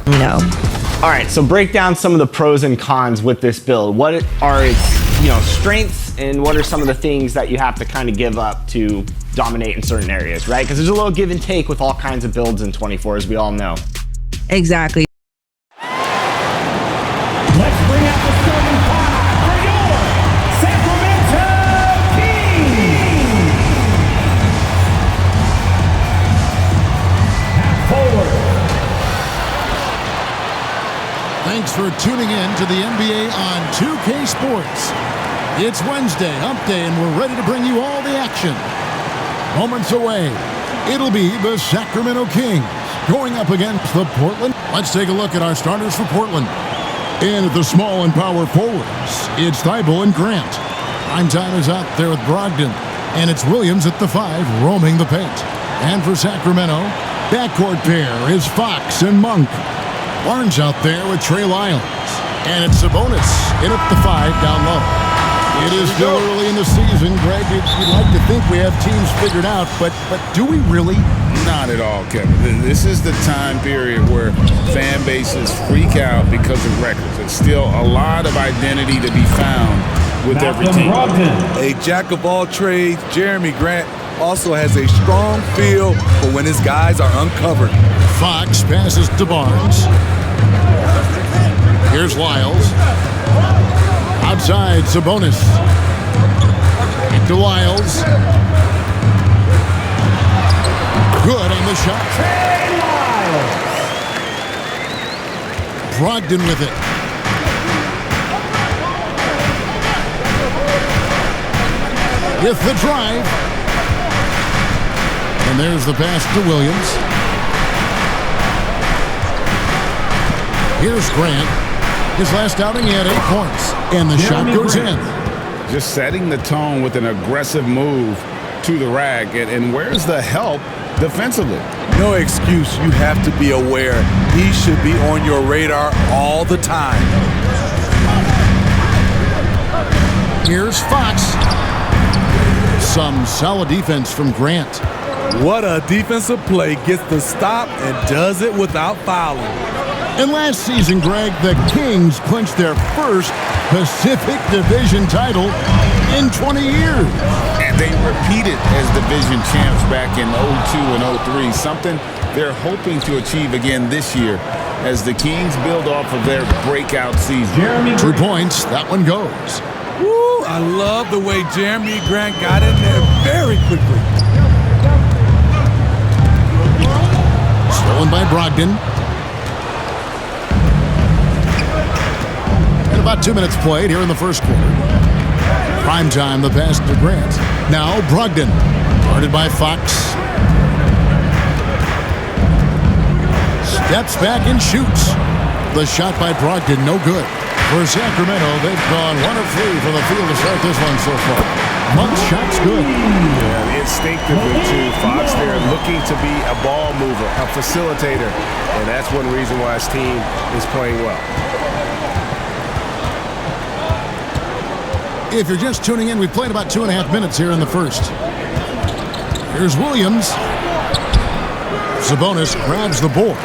you know. All right, so break down some of the pros and cons with this build. What are its, strengths, and what are some of the things that you have to kind of give up to dominate in certain areas, right? Because there's a little give and take with all kinds of builds in 24, as we all know. Exactly. Let's bring out the starting five for your Sacramento Kings. Half forward. Thanks for tuning in to the NBA on 2K Sports. It's Wednesday, hump day, and we're ready to bring you all the action. Moments away, it'll be the Sacramento Kings going up against the Portland. Let's take a look at our starters for Portland. In at the small and power forwards, it's Thibault and Grant. Primetime is out there with Brogdon, and it's Williams at the 5 roaming the paint. And for Sacramento, backcourt pair is Fox and Monk. Barnes out there with Trey Lyles. And it's Sabonis in at the 5 down low. It is still early in the season, Greg. You'd like to think we have teams figured out, but do we really? Not at all, Kevin. This is the time period where fan bases freak out because of records. There's still a lot of identity to be found with every team. A jack of all trades, Jeremy Grant also has a strong feel for when his guys are uncovered. Fox passes to Barnes. Here's Lyles. Outside, Sabonis. Into Lyles. Good on the shot. Brogdon with it. With the drive. And there's the pass to Williams. Here's Grant. His last outing, he had 8 points. And the shot goes in. Just setting the tone with an aggressive move to the rack. And where's the help defensively? No excuse. You have to be aware. He should be on your radar all the time. Here's Fox. Some solid defense from Grant. What a defensive play. Gets the stop and does it without fouling. And last season, Greg, the Kings clinched their first Pacific Division title in 20 years. And they repeated as division champs back in 02 and 03, something they're hoping to achieve again this year as the Kings build off of their breakout season. 2 points, that one goes. Woo, I love the way Jeremy Grant got in there very quickly. Stolen by Brogdon. About 2 minutes played here in the first quarter. Prime time, the pass to Grant. Now Brogdon, guarded by Fox. Steps back and shoots. The shot by Brogdon, no good. For Sacramento, they've gone 1 of 3 from the field to start this one so far. Monk's shot's good. Yeah, instinctively, too. Fox there looking to be a ball mover, a facilitator. And that's one reason why his team is playing well. If you're just tuning in, we've played about 2.5 minutes here in the first. Here's Williams. Sabonis grabs the board.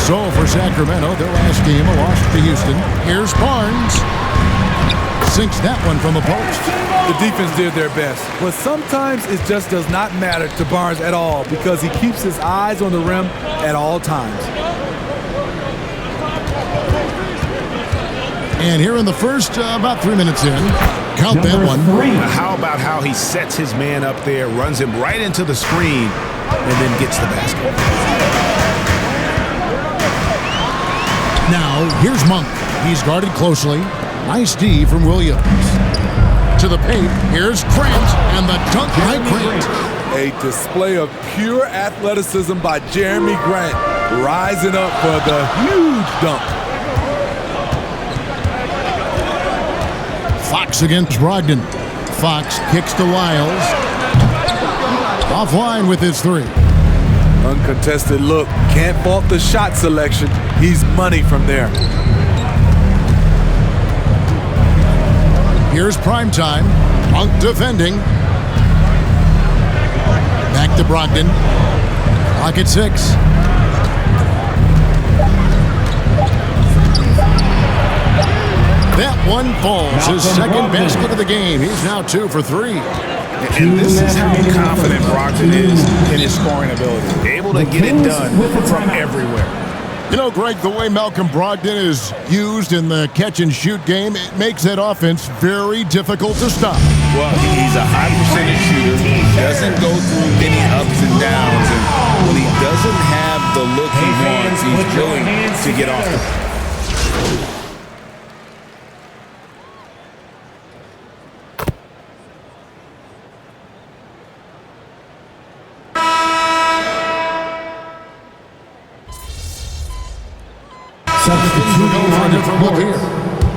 So for Sacramento, their last game, a loss to Houston. Here's Barnes. Sinks that one from the post. The defense did their best, but sometimes it just does not matter to Barnes at all because he keeps his eyes on the rim at all times. And here in the first, about 3 minutes in, count that one. How about how he sets his man up there, runs him right into the screen, and then gets the basket. Now, here's Monk. He's guarded closely. Nice D from Williams. To the paint, here's Grant, and the dunk by Grant. A display of pure athleticism by Jeremy Grant, rising up for the huge dunk. Fox against Brogdon. Fox kicks to Lyles. Offline with his 3. Uncontested look. Can't fault the shot selection. He's money from there. Here's primetime. Monk defending. Back to Brogdon. Clock at 6. It's his second basket of the game. He's now 2 for 3. And this is how confident Brogdon is in his scoring ability. Able to get it done from everywhere. You know, Greg, the way Malcolm Brogdon is used in the catch-and-shoot game, it makes that offense very difficult to stop. Well, he's a high percentage shooter. He doesn't go through many ups and downs. And when he doesn't have the look he wants, he's willing to get off the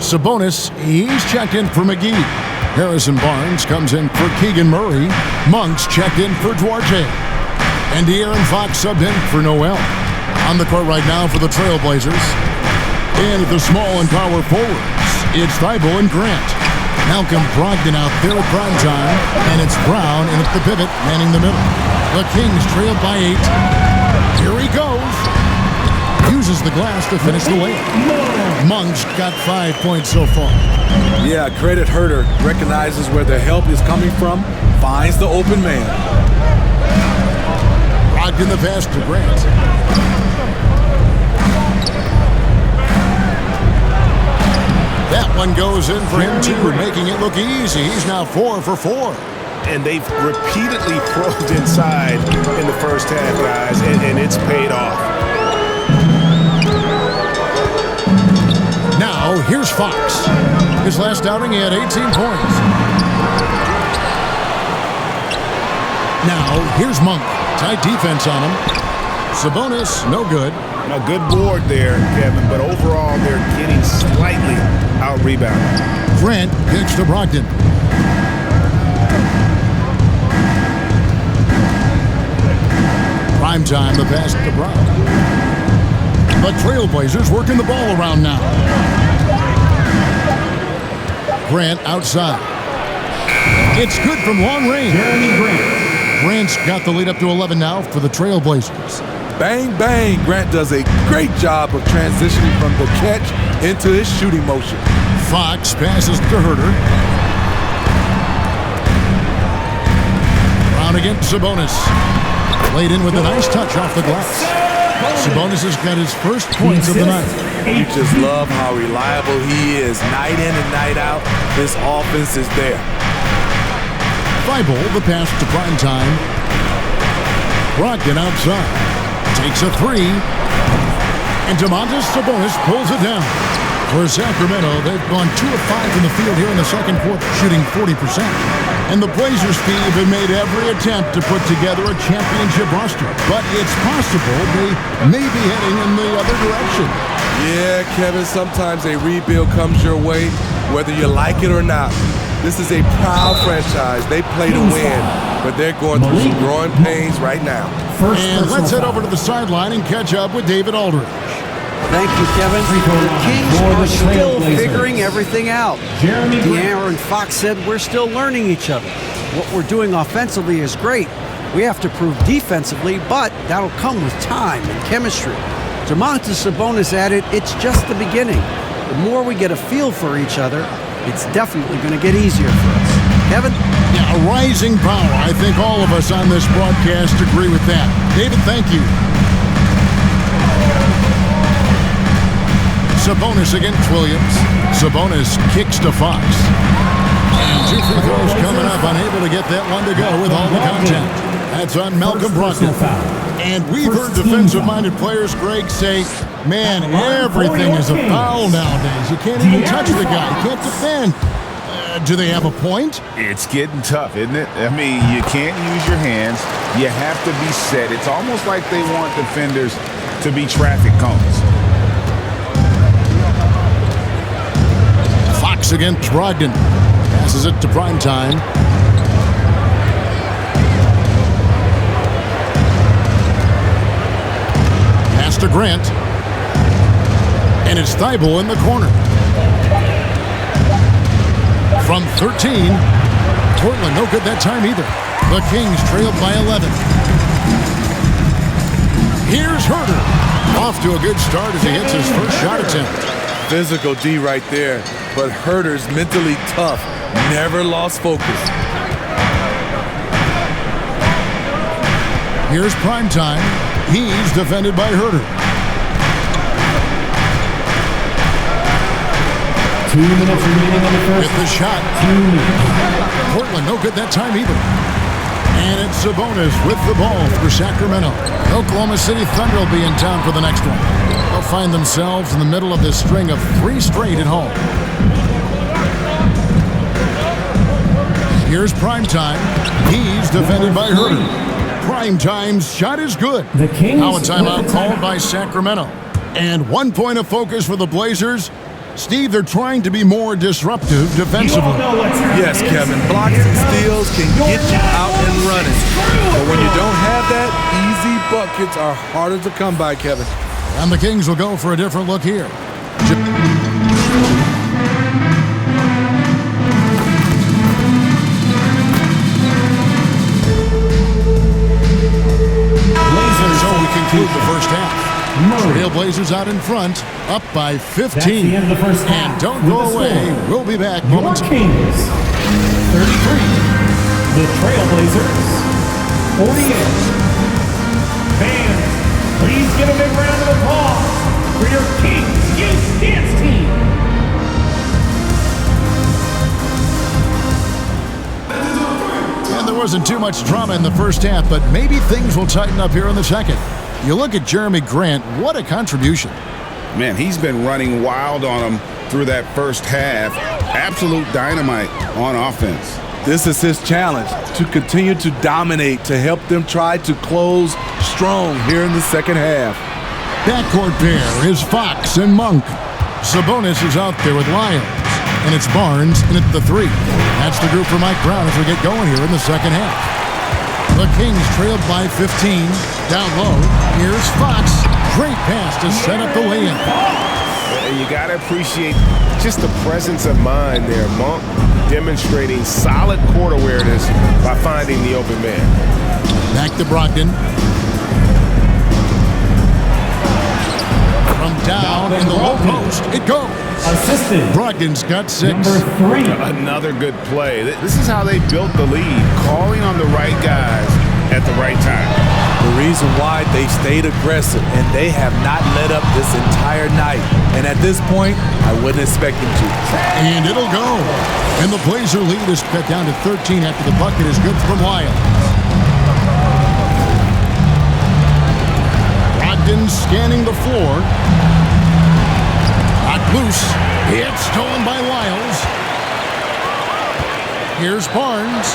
Sabonis, he's checked in for McGee. Harrison Barnes comes in for Keegan Murray. Monk's checked in for Duarte. And De'Aaron Fox subbed in for Noel. On the court right now for the Trailblazers. And at the small and power forwards, it's Thibault and Grant. Malcolm Brogdon out there at prime time. And it's Brown in at the pivot, manning the middle. The Kings trail by 8. Here he goes. Uses the glass to finish the layup. Monk's got 5 points so far. Yeah, credit Herter. Recognizes where the help is coming from. Finds the open man. Brogdon the pass to Grant. That one goes in for him too, making it look easy. He's now 4 for 4. And they've repeatedly probed inside in the first half, guys, and it's paid off. Now, here's Fox. His last outing, he had 18 points. Now, here's Monk. Tight defense on him. Sabonis, no good. A good board there, Kevin, but overall they're getting slightly out-rebounded. Grant kicks to Brogdon. Prime time, the pass to Brown. The Trailblazers working the ball around now. Grant outside. It's good from long range. Grant's got the lead up to 11 now for the Trailblazers. Bang, bang. Grant does a great job of transitioning from the catch into his shooting motion. Fox passes to Herter. Brown against Sabonis. Played in with a nice touch off the glass. Sabonis has got his first points of the night. You just love how reliable he is. Night in and night out, this offense is there. Thibault, the pass to prime time. Brogdon outside. Takes a 3. And Domantas Sabonis pulls it down. For Sacramento, they've gone 2 of 5 from the field here in the second quarter, shooting 40%. And the Blazers, Steve, have made every attempt to put together a championship roster. But it's possible they may be heading in the other direction. Yeah, Kevin, sometimes a rebuild comes your way, whether you like it or not. This is a proud franchise. They play to win, but they're going through some growing pains right now. And let's head over to the sideline and catch up with David Aldridge. Thank you, Kevin. The Kings are still figuring everything out. De'Aaron Fox said we're still learning each other. What we're doing offensively is great. We have to prove defensively, but that'll come with time and chemistry. Domantas Sabonis added, it's just the beginning. The more we get a feel for each other, it's definitely going to get easier for us. Kevin? Yeah, a rising power. I think all of us on this broadcast agree with that. David, thank you. Sabonis against Williams. Sabonis kicks to Fox. And 2 free throws coming up. Unable to get that one to go with all the contact. That's on Malcolm Brogdon. And we've heard defensive-minded players, Greg, say, man, everything is a foul nowadays. You can't even touch the guy. You can't defend. Do they have a point? It's getting tough, isn't it? I mean, you can't use your hands. You have to be set. It's almost like they want defenders to be traffic cones. Fox against Brogdon. Passes it to prime time. Pass to Grant. And it's Thibault in the corner. From 13. Portland, no good that time either. The Kings trailed by 11. Here's Herter. Off to a good start as he hits his first shot attempt. Physical D right there, but Herter's mentally tough, never lost focus. Here's primetime. He's defended by Herter. 2 minutes remaining on the first. With the shot. 2 minutes. Portland, no good that time either. And it's Sabonis with the ball for Sacramento. Oklahoma City Thunder will be in town for the next one. They'll find themselves in the middle of this string of 3 straight at home. Here's primetime. He's defended by Herter. Primetime's shot is good. The Kings Now a timeout called by Sacramento. And 1 point of focus for the Blazers. Steve, they're trying to be more disruptive defensively. Yes, Kevin. Blocks and steals can get you out and running. But when you don't have that, easy buckets are harder to come by, Kevin. And the Kings will go for a different look here. So we conclude the first half. Trailblazers out in front, up by 15. That's the end of the first half. And don't go away. We'll be back Your momentarily. Kings, 33. The Trailblazers, 48. Fans, please give a big round of applause for your Kings Youth Dance Team. And there wasn't too much drama in the first half, but maybe things will tighten up here in the second. You look at Jeremy Grant, what a contribution. Man, he's been running wild on him through that first half. Absolute dynamite on offense. This is his challenge, to continue to dominate, to help them try to close strong here in the second half. Backcourt pair is Fox and Monk. Sabonis is out there with Lyons. And it's Barnes in at the 3. That's the group for Mike Brown as we get going here in the second half. The Kings trailed by 15. Down low, here's Fox. Great pass to set up the lay-in. You got to appreciate just the presence of mind there. Monk demonstrating solid court awareness by finding the open man. Back to Brogdon. From down in the low post, it goes. Assisted. Brogdon's got 6. Number 3. Another good play. This is how they built the lead, calling on the right guys at the right time. The reason why they stayed aggressive, and they have not let up this entire night. And at this point, I wouldn't expect them to. And it'll go. And the Blazer lead is cut down to 13 after the bucket is good from Lyons. Brogdon scanning the floor. Not loose. It's stolen by Lyles. Here's Barnes.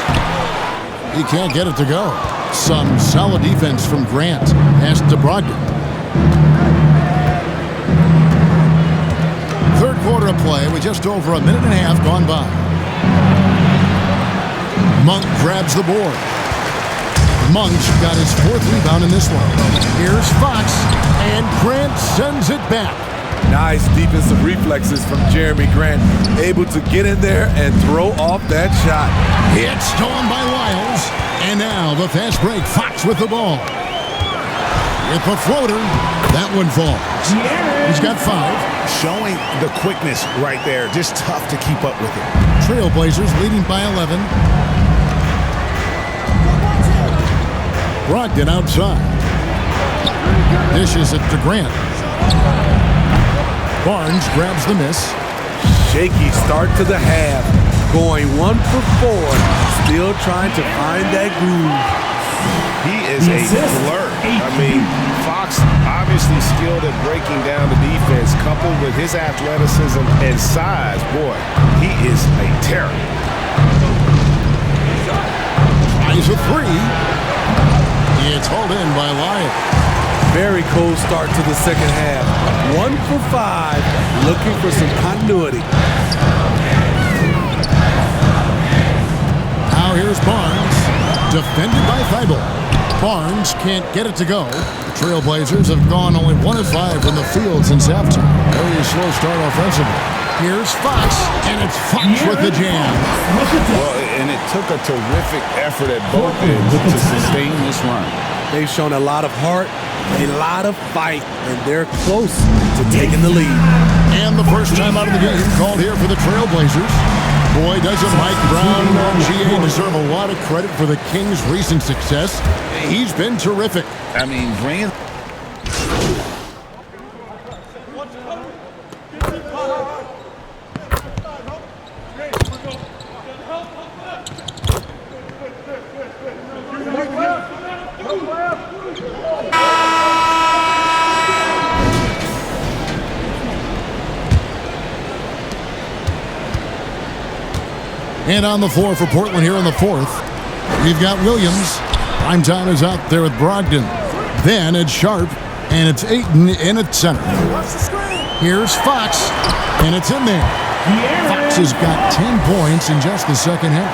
He can't get it to go. Some solid defense from Grant. Pass to Brogdon. Third quarter of play with just over a minute and a half gone by. Monk grabs the board. Monk's got his 4th rebound in this one. Here's Fox, and Grant sends it back. Nice defensive reflexes from Jeremy Grant. Able to get in there and throw off that shot. It's stolen by Lyles. And now the fast break. Fox with the ball. With the floater. That one falls. He's got 5. Showing the quickness right there. Just tough to keep up with it. Trailblazers leading by 11. Brogdon outside. Dishes it to Grant. Barnes grabs the miss. Shaky start to the half. Going 1 for 4. Still trying to find that groove. He is a flirt. I mean, Fox obviously skilled at breaking down the defense, coupled with his athleticism and size. Boy, he is a terror. Tries a 3. It's hauled in by Lyons. Very cold start to the second half. 1 for 5. Looking for some continuity. Now here's Barnes. Defended by Thibault. Barnes can't get it to go. The Trailblazers have gone only 1 of 5 from the field since halftime. Very slow start offensively. Here's Fox, and it's Fox with the jam. Well, and it took a terrific effort at both ends to sustain this run. They've shown a lot of heart, a lot of fight, and they're close to taking the lead. And the first time out of the game called here for the Trailblazers. Boy, doesn't Mike Brown and GA deserve a lot of credit for the Kings' recent success. He's been terrific. I mean, bringing... And on the floor for Portland here in the fourth, we've got Williams. Primetime is out there with Brogdon. Then it's Sharp, and it's Ayton in at center. Here's Fox, and it's in there. Fox has got 10 points in just the second half.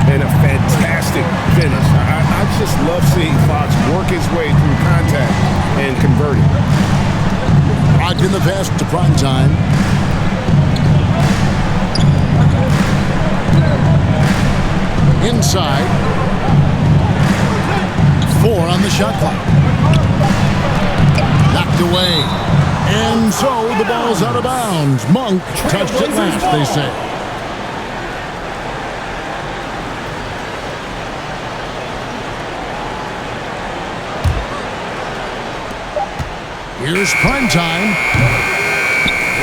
And a fantastic finish. I just love seeing Fox work his way through contact and converting. Brogdon the pass to Primetime. Inside. 4 on the shot clock. Knocked away. And so the ball's out of bounds. Monk touched it last, they say. Here's Primetime.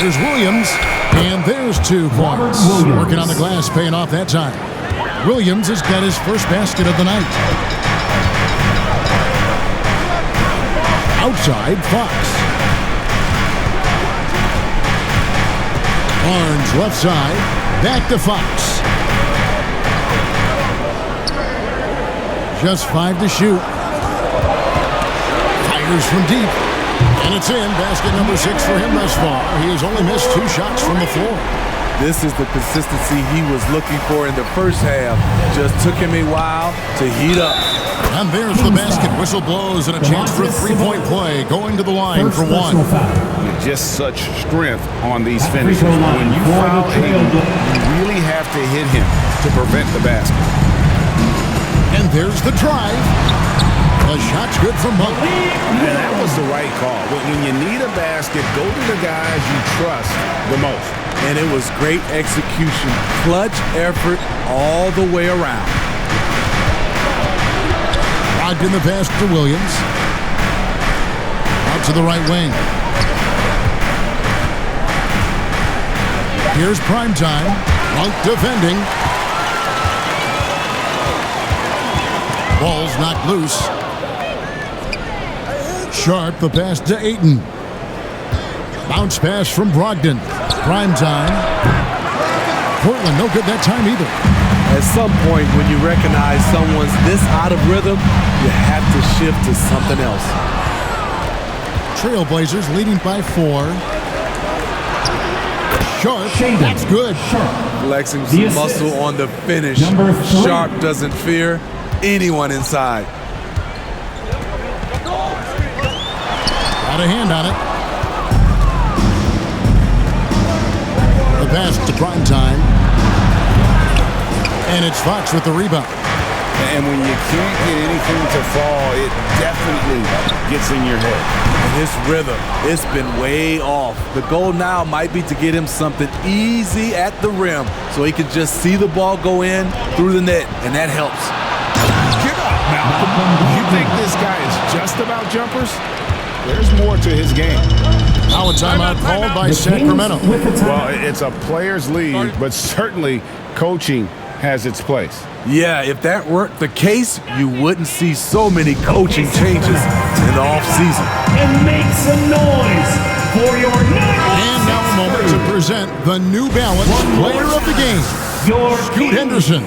There's Williams. And there's 2 points. Working on the glass, paying off that time. Williams has got his first basket of the night. Outside, Fox. Barnes left side. Back to Fox. Just 5 to shoot. Fires from deep. And it's in. Basket number 6 for him thus far. He has only missed 2 shots from the floor. This is the consistency he was looking for in the first half. Just took him a while to heat up. And there's the basket. Whistle blows and a chance for a 3-point play. Going to the line for 1. Just such strength on these finishes. When you foul Ayton, you really have to hit him to prevent the basket. And there's the drive. The shot's good from Monk. And that was the right call. When you need a basket, go to the guys you trust the most. And it was great execution. Clutch effort all the way around. Brogdon the pass to Williams. Out to the right wing. Here's Primetime. Monk defending. Ball's knocked loose. Sharp the pass to Ayton. Bounce pass from Brogdon. Primetime. Portland no good that time either. At some point when you recognize someone's this out of rhythm, you have to shift to something else. Trailblazers leading by 4. Sharp. That's good. Flexing some muscle on the finish. Sharp doesn't fear anyone inside. Got a hand on it. The pass to Primetime. And it's Fox with the rebound. And when you can't get anything to fall, it definitely gets in your head. And his rhythm, it's been way off. The goal now might be to get him something easy at the rim so he can just see the ball go in through the net, and that helps. Get up, Malcolm. You think this guy is just about jumpers? There's more to his game. Now a timeout called by Sacramento. Well, it's a player's league, but certainly coaching has its place. Yeah, if that weren't the case, you wouldn't see so many coaching changes in the offseason. And make some noise for your And now a moment to present the New Balance Player of the Game, Scoot Henderson.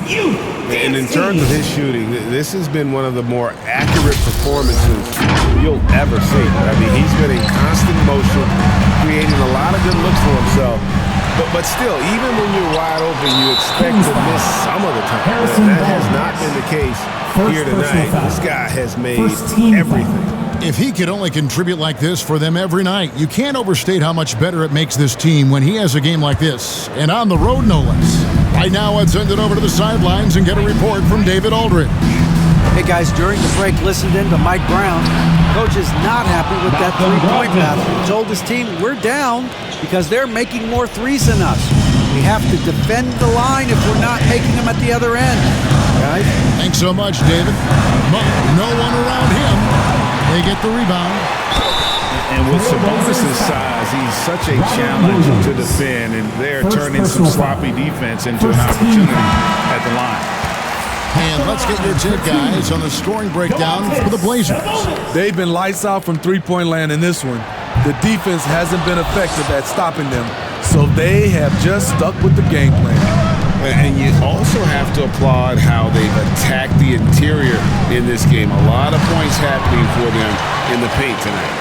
And in terms of his shooting, this has been one of the more accurate performances you'll ever see. I mean, he's been in constant motion, creating a lot of good looks for himself. But still, even when you're wide open, you expect to miss some of the time. That has not been the case here tonight. This guy has made everything. If he could only contribute like this for them every night, you can't overstate how much better it makes this team when he has a game like this, and on the road no less. Right now, let's send it over to the sidelines and get a report from David Aldridge. Hey guys, during the break, listened in to Mike Brown. Coach is not happy with that three-point battle. He told his team, we're down because they're making more threes than us. We have to defend the line if we're not making them at the other end. Guys? Thanks so much, David. Monk, no one around him. They get the rebound. And with Sabonis' size, he's such a challenge to defend, and they're turning some sloppy defense into an opportunity at the line. And let's get your take, guys, on the scoring breakdown for the Blazers. They've been lights out from three-point land in this one. The defense hasn't been effective at stopping them, so they have just stuck with the game plan. And you also have to applaud how they've attacked the interior in this game. A lot of points happening for them in the paint tonight.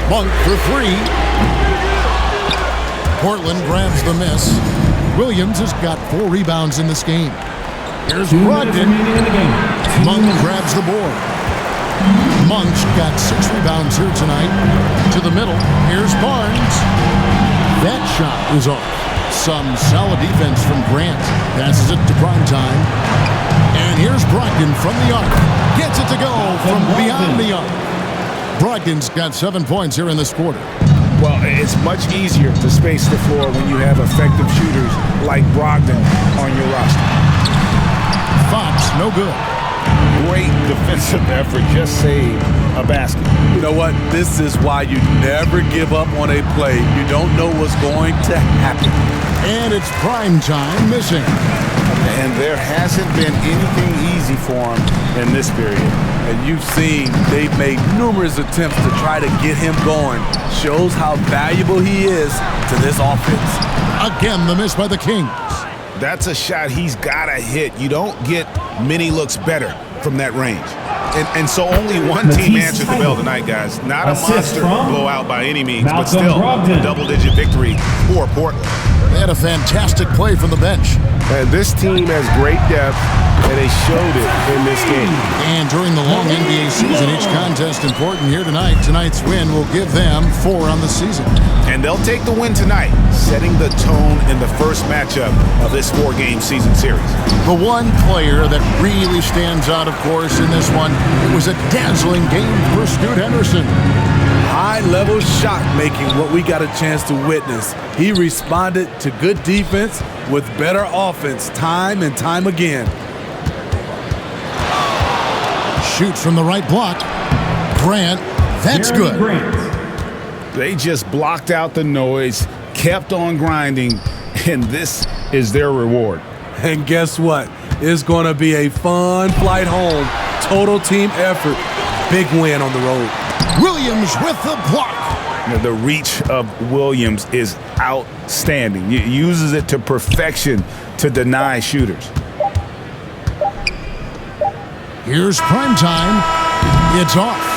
Monk for three. Portland grabs the miss. Williams has got 4 rebounds in this game. Here's Brogdon. Monk grabs the board. Monk's got 6 rebounds here tonight. To the middle. Here's Barnes. That shot is off. Some solid defense from Grant. Passes it to Primetime. And here's Brogdon from the arc. Gets it to go from beyond the arc. Brogdon's got 7 points here in this quarter. Well, it's much easier to space the floor when you have effective shooters like Brogdon on your roster. Fox, no good. Great defensive effort, just saved a basket. You know what? This is why you never give up on a play. You don't know what's going to happen. And it's Primetime missing. And there hasn't been anything easy for him in this period. And you've seen they've made numerous attempts to try to get him going. Shows how valuable he is to this offense. Again, the miss by the Kings. That's a shot he's got to hit. You don't get many looks better from that range. And so only one team answered the bell tonight, guys. Not a monster blowout by any means, but still a double-digit victory for Portland. They had a fantastic play from the bench. This team has great depth, and they showed it in this game. And during the long NBA season, each contest important here tonight. Tonight's win will give them 4 on the season. And they'll take the win tonight, setting the tone in the first matchup of this 4-game season series. The one player that really stands out, of course, in this one, it was a dazzling game for Scoot Henderson. High-level shot making, what we got a chance to witness. He responded to good defense with better offense time and time again. Shoots from the right block. Grant, that's good. They just blocked out the noise, kept on grinding, and this is their reward. And guess what? It's going to be a fun flight home. Total team effort. Big win on the road. Williams with the block. The reach of Williams is outstanding. He uses it to perfection to deny shooters. Here's Primetime. It's off.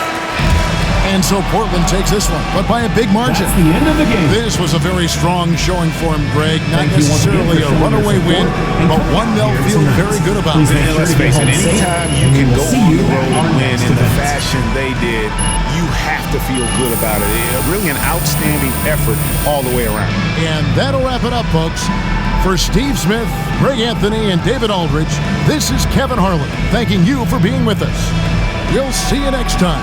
And so Portland takes this one, but by a big margin. That's the end of the game. This was a very strong showing for him, Greg. Not necessarily a runaway win, but one they'll feel very good about. And let's face it, anytime you can go on the road and win in the fashion they did, you have to feel good about it. Really an outstanding effort all the way around. And that'll wrap it up, folks. For Steve Smith, Greg Anthony, and David Aldridge, this is Kevin Harlan thanking you for being with us. We'll see you next time.